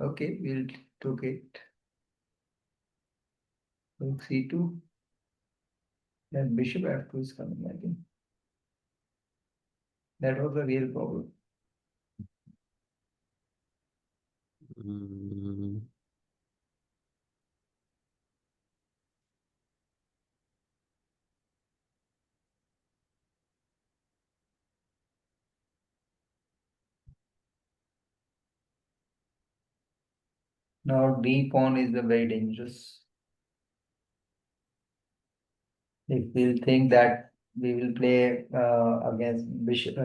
okay, we'll took it. Rook c2. Then bishop f2 is coming. I think that was the real problem. Mm, Now D pawn is a very dangerous. If we'll think that we will play against bishop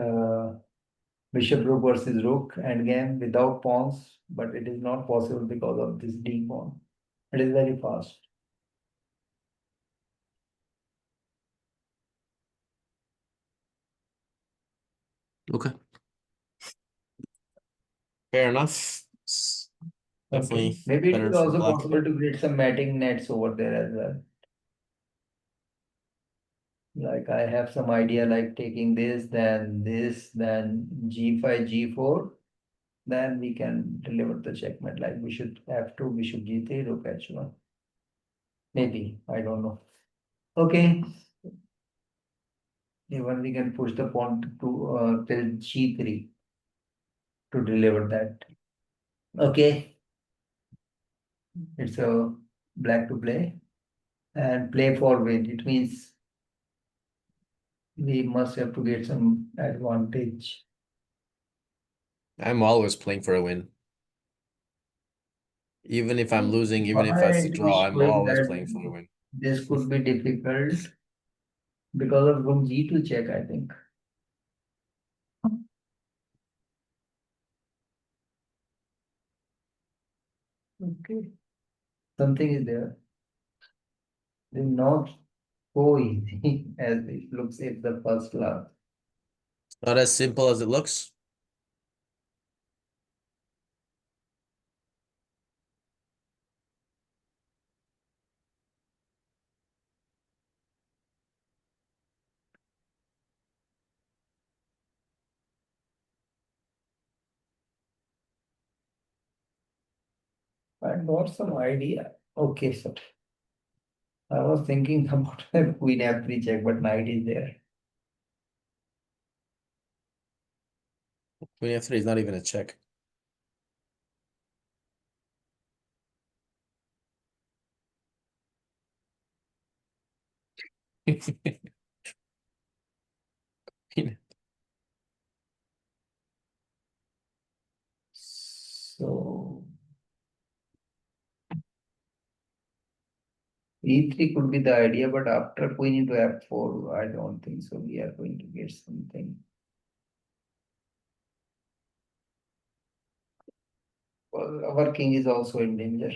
rook versus rook endgame without pawns, but it is not possible because of this D pawn. It is very fast. Okay. Fair enough. It's Okay. definitely Maybe it better is for also black. possible to create some matting nets over there as well. Like I have some idea like taking this, then G5, G4, then we can deliver the checkmate like bishop F2, bishop G3, rook H1. Maybe, I don't know. Okay, even we can push the pawn to till G3 to deliver that. Okay, it's a black to play and play forward. It means we must have to get some advantage. I'm always playing for a win. Even if I'm losing, even if Why it's a it is draw, I'm showing always that playing for a win. this could be difficult because of rook G2 check, I think. Okay, something is there. It is not so easy as it looks at the first glance. Not as simple as it looks. I got some idea. Okay, so I was thinking about queen f3 check, but knight is there. Queen f3 is not even a check. So e3 could be the idea, but after queen into f4, I don't think so. We are going to get something. Well, our king is also in danger.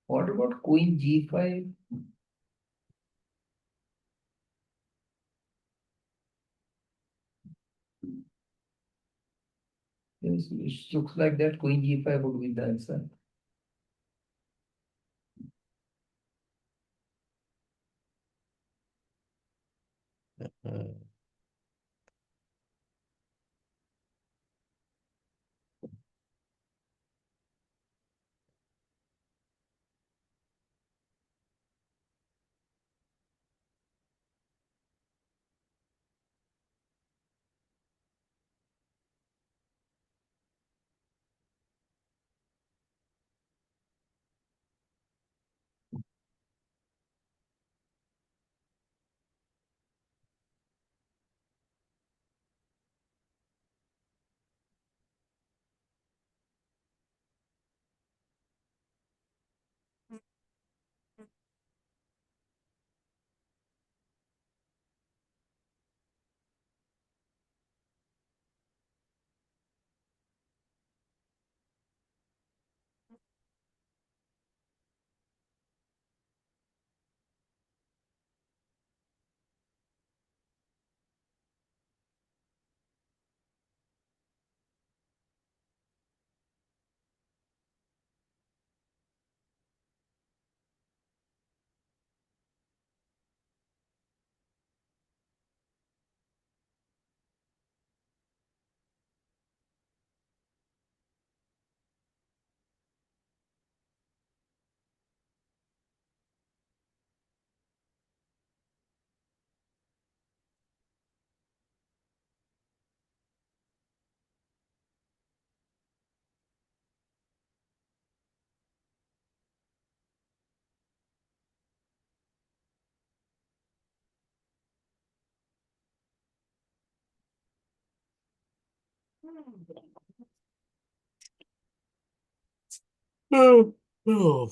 What about queen g5? Yes, it looks like that queen g5 would be the answer. Uh, Oh, oh.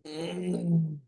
Mm.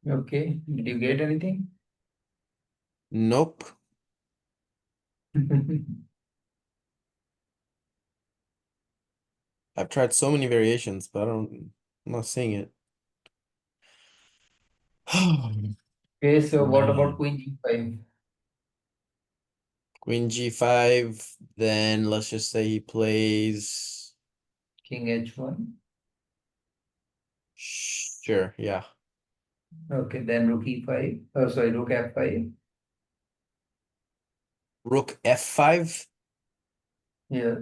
Okay. Did you get anything? Nope. I've tried so many variations, but I'm not seeing it. Okay, so what about Man. Queen G5? Queen G5, then let's just say he plays. King H1. Sure, yeah. Okay, then Rook E5. Oh, sorry, Rook F5. Rook F5. Yes.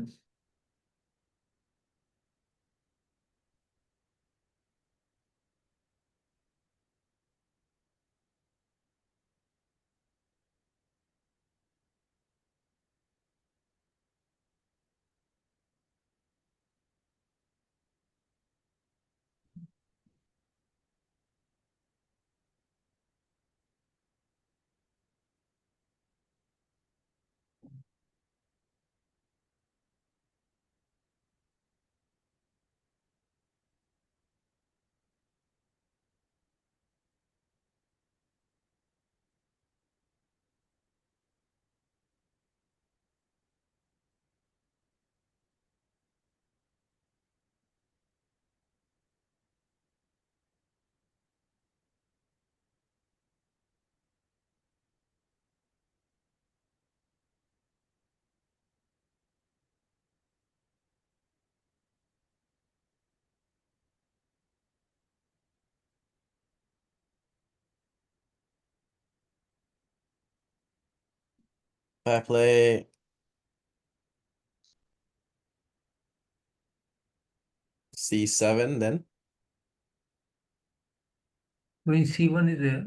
I play C7 then. Queen C1 is there.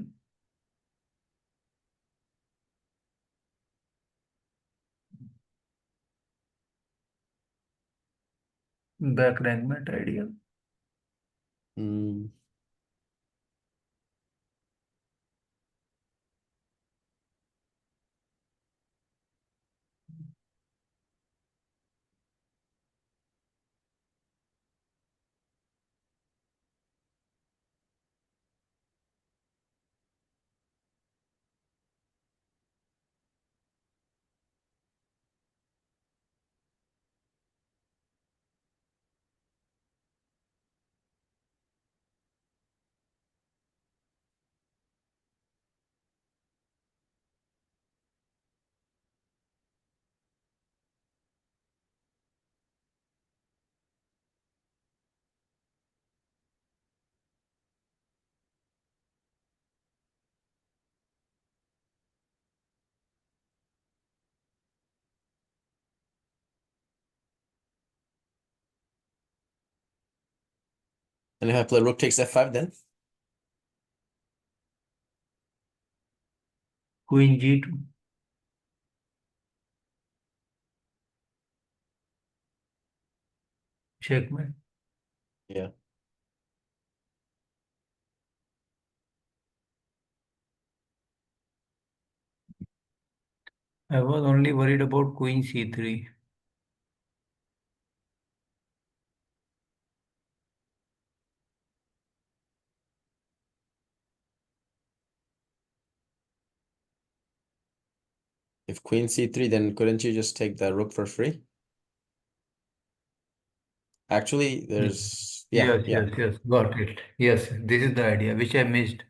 Back rank mat idea. Hmm. And if I play rook takes F5 then. Queen G2. Checkmate. Yeah. I was only worried about Queen C3. If queen C3, then couldn't you just take the rook for free? Actually, there's yeah, Yes, yeah. yes, yes. Got it. Yes, this is the idea which I missed.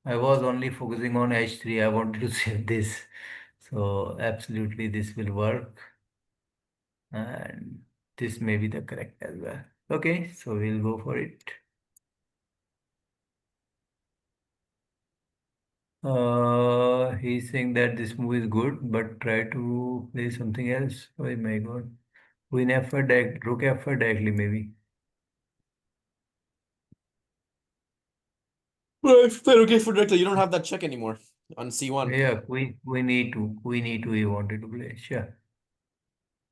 I was only focusing on H3. I wanted to save this. So absolutely this will work. And this may be the correct as well. Okay, so we'll go for it. He's saying that this move is good, but try to play something else. Oh my God. Queen F4 direct, Rook F4 directly maybe. Well, if you play rook A4 directly, you don't have that check anymore on C1. Yeah, Queen E2. Queen E2 he wanted to play. Sure.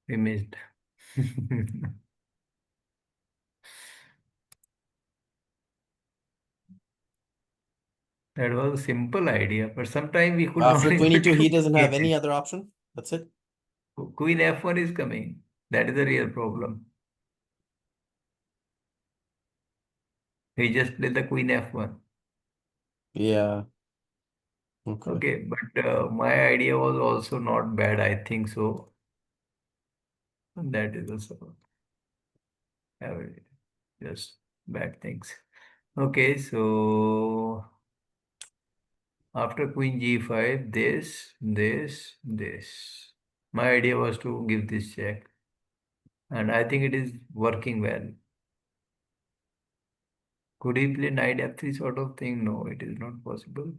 We missed. That was a simple idea, but sometimes we could not After queen able E2, he to doesn't have get any it. other option. That's it. Queen F1 is coming. That is the real problem. He just played the Queen F1. Yeah. Okay. Okay, but my idea was also not bad, I think so. That is also uh, just bad things. Okay, so after queen g5, this. My idea was to give this check, and I think it is working well. Could he play knight f3 sort of thing? No, it is not possible.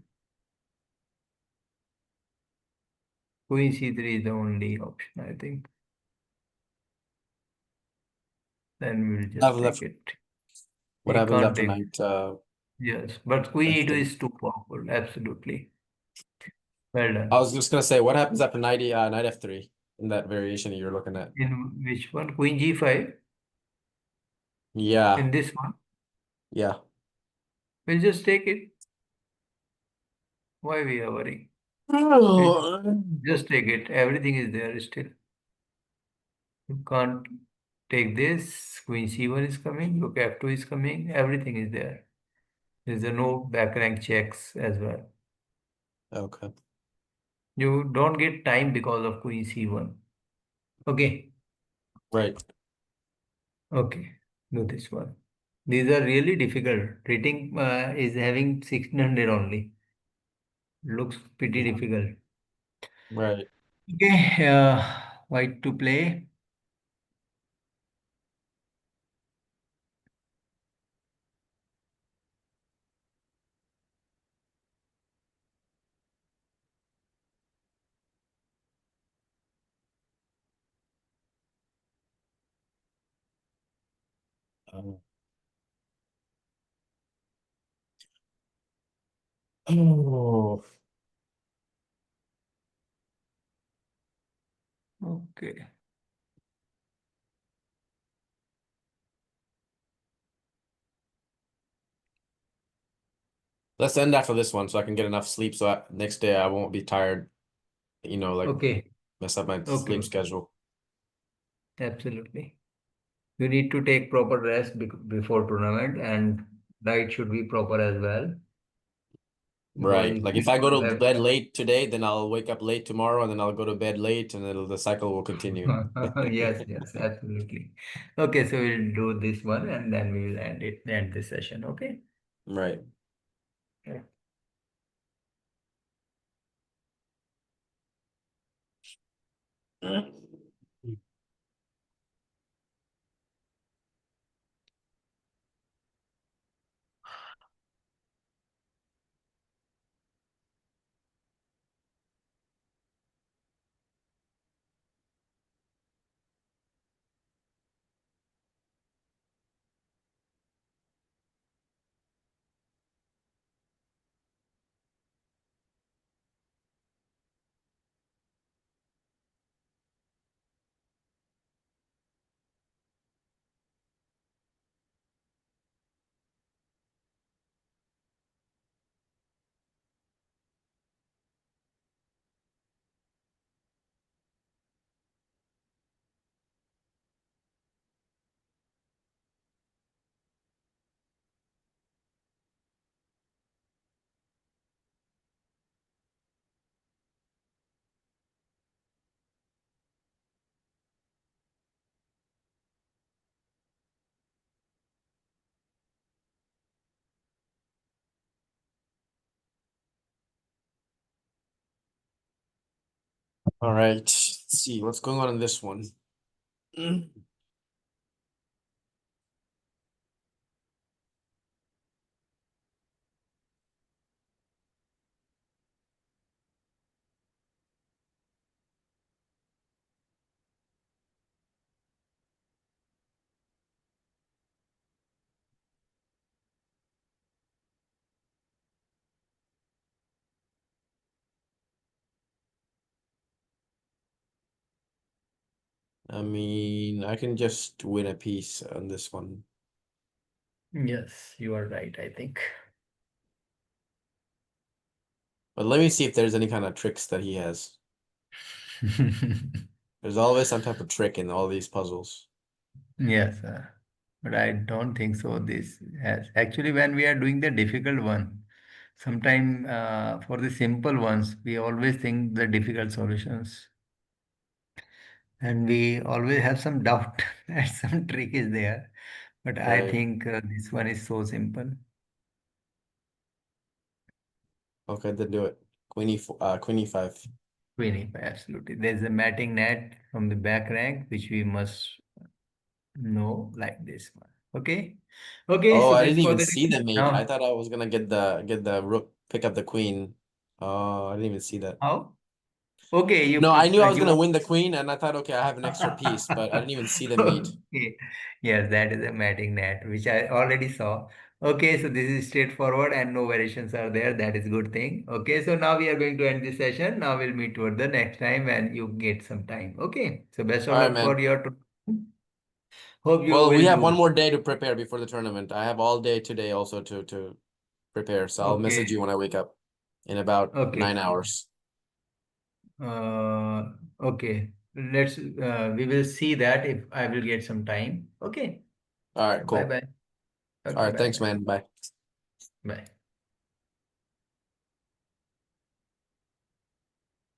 Queen c3 is the only option, I think. Then we'll What just happens take after, it. what He happens can't after take. knight Yes, but queen e2 f3? is too powerful. Absolutely. Well I done. was just gonna say, what happens after knight f3 in that variation you're looking at? In which one? Queen g5? Yeah. In this one? Yeah. We'll just take it. Why we are worrying? We'll Oh. just take it. Everything is there still. You can't take this. Queen c1 is coming. Rook f2 is coming. Everything is there. There's a no back rank checks as well. Okay. You don't get time because of queen c1. Okay. Right. Okay. Do this one. These are really difficult. Rating is having 1600 only. Looks pretty Yeah. difficult. Right. Okay. White to play. Um, oh. Okay. Let's end after this one so I can get enough sleep so next day I won't be tired, like Okay. mess up my Okay. sleep Okay. schedule. Absolutely. You need to take proper rest before tournament, and diet should be proper as well because Right. if Like you if I go don't to have bed late today, then I'll wake up late tomorrow and then I'll go to bed late and the cycle will continue. yes, yes, absolutely. Okay, so we'll do this one and then we will end this session. Okay. Right. Yeah. All right. Let's see what's going on in this one. I mean, I can just win a piece on this one. Yes, you are right, I think. But let me see if there's any kind of tricks that he has. There's always some type of trick in all these puzzles. Yes, but I don't think so. This has actually when we are doing the difficult one. Sometimes for the simple ones, we always think the difficult solutions. And we always have some doubt that some trick is there. But I Right. think this one is so simple. Okay, then do it. Queen e5. Queen E5, absolutely. There's a matting net from the back rank, which we must know like this one. Okay. Okay, Oh, so I this didn't for even the see the mate. I now. thought I was gonna get the rook, pick up the queen. Oh, I didn't even see that. How? Okay, No, I knew I was you gonna want. win the queen, and I thought, okay, I have an extra piece, but I didn't even see the mate. Okay. Yes, that is a matting net, which I already saw. Okay, so this is straightforward and no variations are there. That is good thing. Okay, so now we are going to end this session. Now we'll meet toward the next time when you get some time. Okay, so best All of right, luck for man. your. Hope you Well, we will have one do. more day to prepare before the tournament. I have all day today also to prepare, so I'll message you Okay, when I wake up in about okay, 9 hours. okay. We will see that if I will get some time. Okay, All right, bye cool. bye. All Okay, right, bye thanks, bye. man. Bye. Bye.